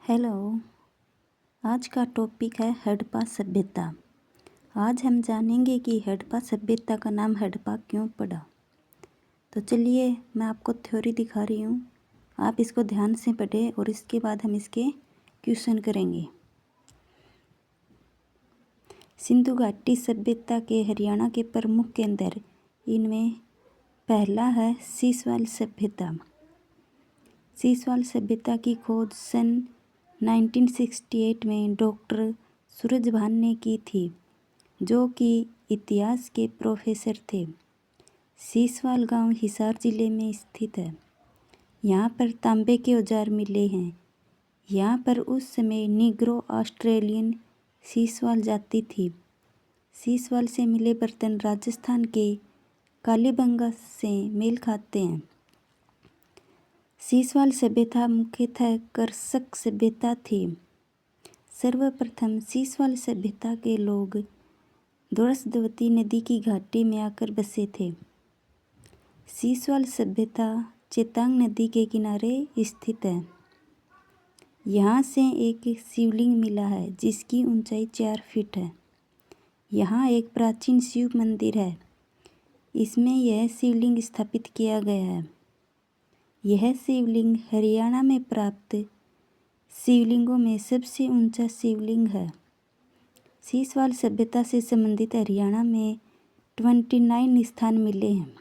Hello. आज का topic है हड़प्पा सभ्यता। आज हम जानेंगे कि हड़प्पा सभ्यता का नाम हड़प्पा क्यों पड़ा। तो चलिए मैं आपको थ्योरी दिखा रही हूँ, आप इसको ध्यान से पढ़ें और इसके बाद हम इसके क्वेश्चन करेंगे। सिंधु घाटी सभ्यता के हरियाणा के प्रमुख केंद्र, इनमें पहला है सीसवाल सभ्यता। सीसवाल सभ्यता की खोज सन 1968 में डॉक्टर सूरजभान ने की थी, जो कि इतिहास के प्रोफेसर थे। सीसवाल गांव हिसार जिले में स्थित है। यहाँ पर तांबे के औजार मिले हैं। यहाँ पर उस समय निग्रो ऑस्ट्रेलियन सीसवाल जाति थी। सीसवाल से मिले बर्तन राजस्थान के कालीबंगा से मेल खाते हैं। सीसवाल सभ्यता मुख्यतः कृषक सभ्यता थी। सर्वप्रथम सीसवाल सभ्यता के लोग द्वरसदवती नदी की घाटी में आकर बसे थे। सीसवाल सभ्यता चेतांग नदी के किनारे स्थित है। यहाँ से एक शिवलिंग मिला है जिसकी ऊंचाई 4 फीट है। यहाँ एक प्राचीन शिव मंदिर है। इसमें यह शिवलिंग स्थापित किया गया है। यह शिवलिंग हरियाणा में प्राप्त शिवलिंगों में सबसे ऊंचा शिवलिंग है। सीसवाल सभ्यता से संबंधित हरियाणा में 29 स्थान मिले हैं।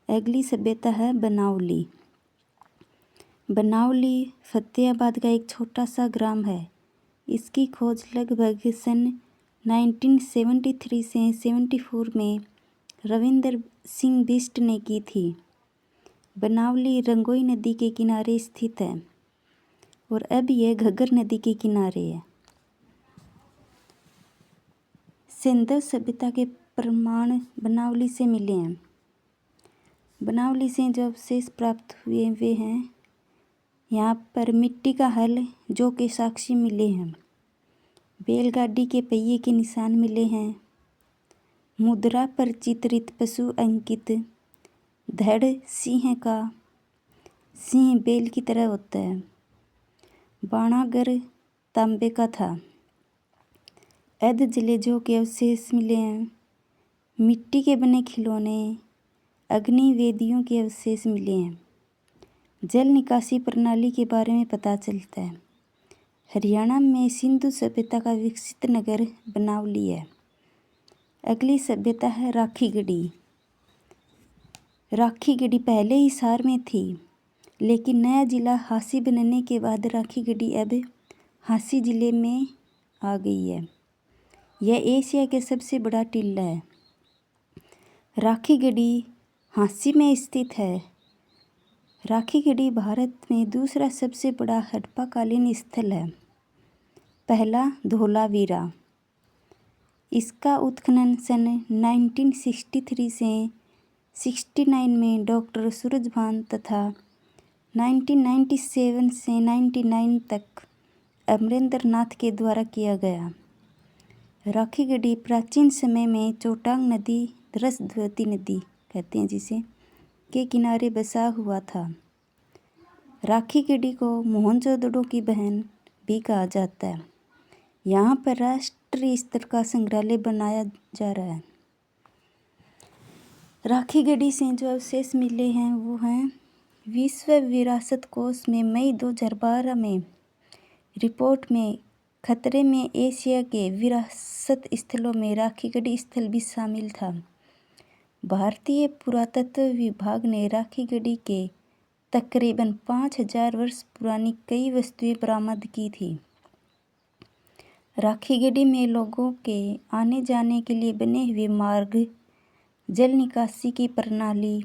अगली सभ्यता है बनावली। बनावली फतेहाबाद का एक छोटा सा ग्राम है। इसकी खोज लगभग सन 1973 से 74 में रविंदर सिंह बिष्ट ने की थी। बनावली रंगोई नदी के किनारे स्थित है और अब यह घग्गर नदी के किनारे है। सिंधु सभ्यता के प्रमाण बनावली से मिले हैं। बनावली से जो अवशेष प्राप्त हुए वे हैं, यहाँ पर मिट्टी का हल जो के साक्ष्य मिले हैं। बैलगाड़ी के पहिए के निशान मिले हैं। मुद्रा पर चित्रित पशु अंकित। धड़ सिंह का, सिंह बैल की तरह होता है। बाणागर तांबे का था। अर्ध जलेजों के अवशेष मिले हैं। मिट्टी के बने खिलौने, अग्नि वेदियों के अवशेष मिले हैं। जल निकासी प्रणाली के बारे में पता चलता है। हरियाणा में सिंधु सभ्यता का विकसित नगर बनावली है। अगली सभ्यता है राखीगढ़ी। राखीगढ़ी पहले हिसार में थी, लेकिन नया जिला हांसी बनने के बाद राखीगढ़ी अब हांसी जिले में आ गई है। यह एशिया के सबसे बड़ा टीला है। राखीगढ़ी हांसी में स्थित है। राखीगढ़ी भारत में दूसरा सबसे बड़ा हड़प्पाकालीन स्थल है। पहला धोलावीरा। इसका उत्खनन सन 1963 से 69 में डॉक्टर सूरजभान तथा 1997 से 99 तक अमरेंद्र नाथ के द्वारा किया गया। राखीगढ़ी प्राचीन समय में चोटांग नदी, द्वरसदवती नदी कहते हैं जिसे, के किनारे बसा हुआ था। राखीगढ़ी को मोहनजोदड़ो की बहन भी कहा जाता है। यहाँ पर राष्ट्रीय स्तर का संग्रहालय बनाया जा रहा है। राखीगढ़ी से जो अवशेष मिले हैं वो हैं विश्व विरासत कोष में मई 2012 में रिपोर्ट में खतरे में एशिया के विरासत स्थलों में राखीगढ़ी स्थल भी शामिल था। भारतीय पुरातत्व विभाग ने राखीगढ़ी के तकरीबन 5000 वर्ष पुरानी कई वस्तुएं बरामद की थी। राखीगढ़ी में लोगों के आने जाने के लिए बने हुए मार्ग, जल निकासी की प्रणाली,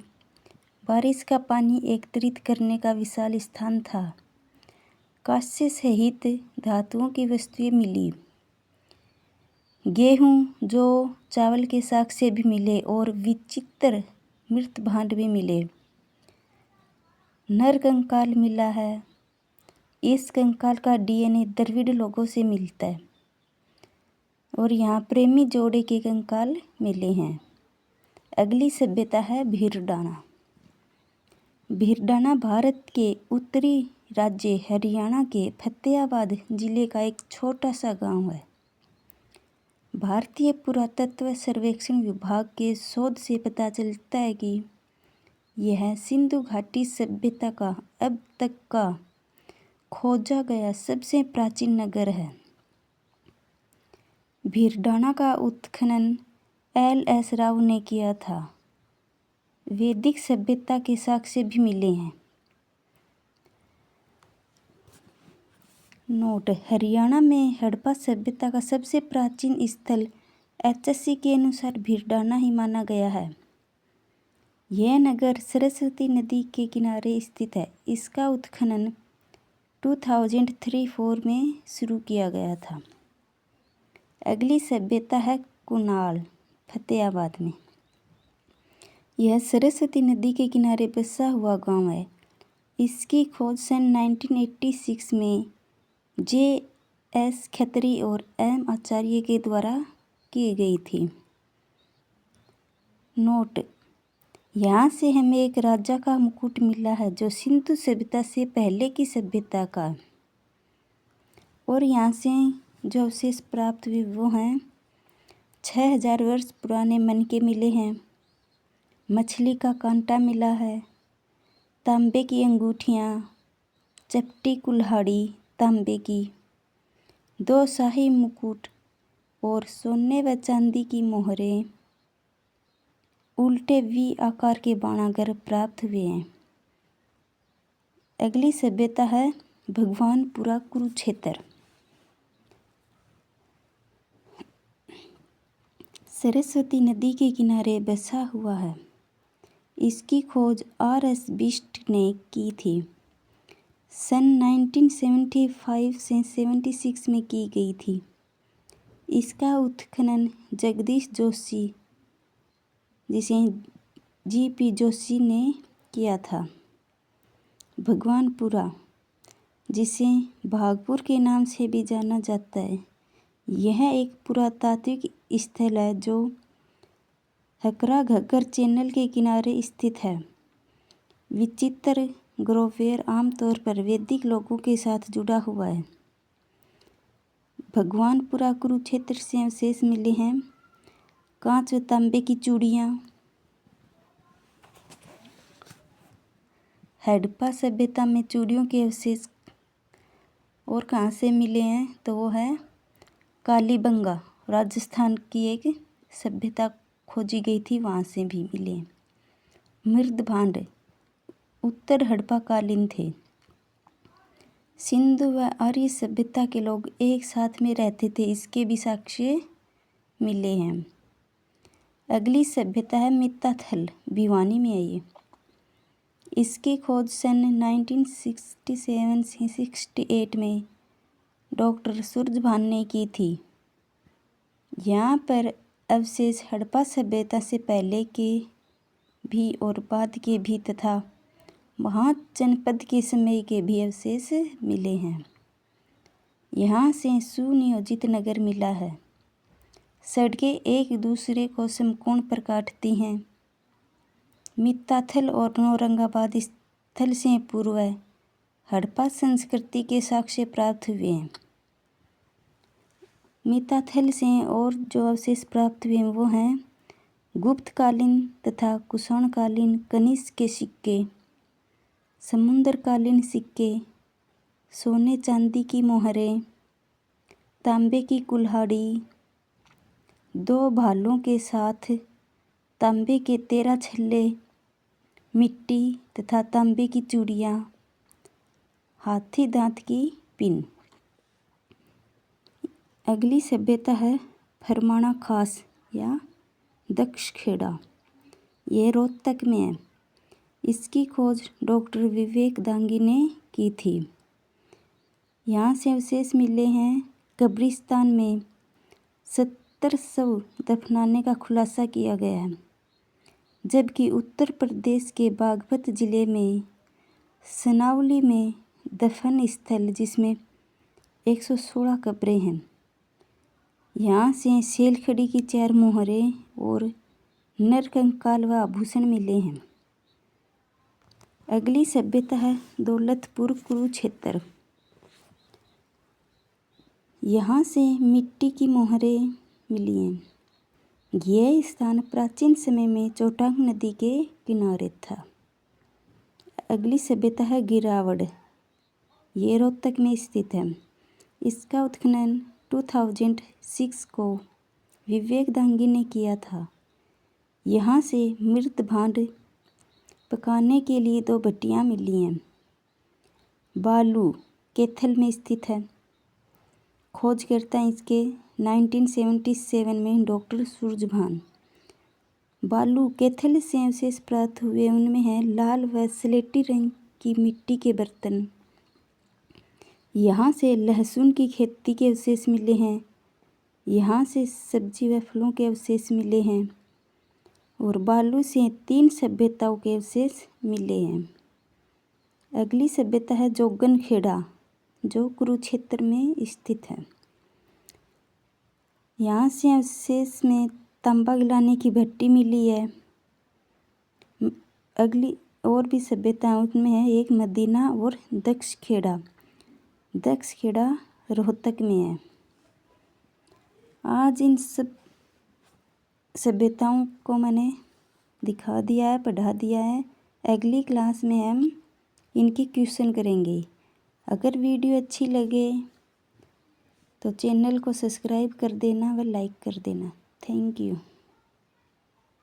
बारिश का पानी एकत्रित करने का विशाल स्थान था। कांस्य सहित धातुओं की वस्तुएं मिली। गेहूं, जौ, चावल के साक्ष्य भी मिले और विचित्र मृत भांड भी मिले। नर कंकाल मिला है। इस कंकाल का DNA द्रविड़ लोगों से मिलता है और यहाँ प्रेमी जोड़े के कंकाल मिले हैं। अगली सभ्यता है भीरडाना। भीरडाना भारत के उत्तरी राज्य हरियाणा के फतेहाबाद जिले का एक छोटा सा गांव है। भारतीय पुरातत्व सर्वेक्षण विभाग के शोध से पता चलता है कि यह सिंधु घाटी सभ्यता का अब तक का खोजा गया सबसे प्राचीन नगर है। भीरडाना का उत्खनन LS राव ने किया था। वैदिक सभ्यता के साक्ष्य भी मिले हैं। नोट: हरियाणा में हड़प्पा सभ्यता का सबसे प्राचीन स्थल HSC के अनुसार भीरडाना ही माना गया है। यह नगर सरस्वती नदी के किनारे स्थित है। इसका उत्खनन 2003-4 में शुरू किया गया था। अगली सभ्यता है कुणाल, फतेहाबाद में। यह सरस्वती नदी के किनारे बसा हुआ गांव है। इसकी खोज सन 1986 में JS खत्री और M आचार्य के द्वारा की गई थी। नोट: यहाँ से हमें एक राजा का मुकुट मिला है जो सिंधु सभ्यता से पहले की सभ्यता का, और यहाँ से जो अवशेष प्राप्त हुए वो हैं 6000 वर्ष पुराने मनके मिले हैं, मछली का कांटा मिला है, तांबे की अंगूठियाँ, चपटी कुल्हाड़ी तांबे की, 2 शाही मुकुट और सोने व चांदी की मोहरें, उल्टे V आकार के बाणागर प्राप्त हुए हैं। अगली सभ्यता है भगवानपुरा, कुरुक्षेत्र। सरस्वती नदी के किनारे बसा हुआ है। इसकी खोज RS बिष्ट ने की थी। सन 1975 से 76 में की गई थी। इसका उत्खनन जगदीश जोशी, जिसे GP जोशी ने किया था। भगवानपुरा, जिसे भागपुर के नाम से भी जाना जाता है, यह एक पुरातात्विक स्थल है जो हकरा घग्गर चैनल के किनारे स्थित है। विचित्र ग्रोवेयर आमतौर पर वैदिक लोगों के साथ जुड़ा हुआ है। भगवानपुरा कुरुक्षेत्र से अवशेष मिले हैं कांच व तांबे की चूड़ियाँ। हड़प्पा सभ्यता में चूड़ियों के अवशेष और कहाँ से मिले हैं तो वो है कालीबंगा, राजस्थान की एक सभ्यता खोजी गई थी, वहाँ से भी मिले। मृदभांड उत्तर हड़प्पा कालीन थे। सिंधु व आर्य सभ्यता के लोग एक साथ में रहते थे, इसके भी साक्ष्य मिले हैं। अगली सभ्यता है मित्ताथल, भिवानी में है ये। इसकी खोज सन 1967 से 68 में डॉक्टर सूरजभान ने की थी। यहाँ पर अवशेष हड़प्पा सभ्यता से पहले के भी और बाद के भी तथा वहाँ जनपद के समय के भी अवशेष मिले हैं। यहाँ से सुनियोजित नगर मिला है। सड़कें एक दूसरे को समकोण पर काटती हैं। मित्ताथल और नौरंगाबाद स्थल से पूर्व हड़प्पा संस्कृति के साक्ष्य प्राप्त हुए हैं। मित्ताथल से और जो अवशेष प्राप्त हुए हैं वो हैं गुप्तकालीन तथा कुषाणकालीन कनिष्क के सिक्के, समुद्रकालीन सिक्के, सोने चांदी की मोहरें, तांबे की कुल्हाड़ी, 2 भालों के साथ तांबे के 13 छल्ले, मिट्टी तथा तांबे की चूड़ियाँ, हाथी दांत की पिन। अगली सभ्यता है फरमाना खास या दक्षखेड़ा। यह रोहतक में है। इसकी खोज डॉक्टर विवेक दांगी ने की थी। यहाँ से अवशेष मिले हैं कब्रिस्तान में 70 दफनाने का खुलासा किया गया है, जबकि उत्तर प्रदेश के बागपत जिले में सनावली में दफन स्थल जिसमें 116 कब्रें हैं। यहाँ से सेलखड़ी की 4 मोहरें और नरकंकाल व आभूषण मिले हैं। अगली सभ्यता है दौलतपुर कुरुक्षेत्र। यहाँ से मिट्टी की मोहरें मिली हैं। यह स्थान प्राचीन समय में चौटांग नदी के किनारे था। अगली सभ्यता है गिरावड़। ये रोहतक में स्थित है। इसका उत्खनन 2006 को विवेक दांगी ने किया था। यहाँ से मृत भांड पकाने के लिए 2 भट्टियाँ मिली हैं। बालू कैथल में स्थित है। खोजकर्ता इसके 1977 में डॉक्टर सूरजभान। बालू कैथल से अवशेष प्राप्त हुए, उनमें है लाल व स्लेटी रंग की मिट्टी के बर्तन। यहाँ से लहसुन की खेती के अवशेष मिले हैं। यहाँ से सब्जी व फलों के अवशेष मिले हैं और बालू से 3 सभ्यताओं के अवशेष मिले हैं। अगली सभ्यता है जोगनखेड़ा, जो कुरुक्षेत्र में स्थित है। यहाँ से अवशेष में तांबा गलाने की भट्टी मिली है। अगली और भी सभ्यताएं उनमें है एक मदीना और दक्षखेड़ा। दक्षखेड़ा रोहतक में है। आज इन सब सभ्यताओं को मैंने दिखा दिया है, पढ़ा दिया है। अगली क्लास में हम इनकी क्वेश्चन करेंगे। अगर वीडियो अच्छी लगे तो चैनल को सब्सक्राइब कर देना व लाइक कर देना। Thank you.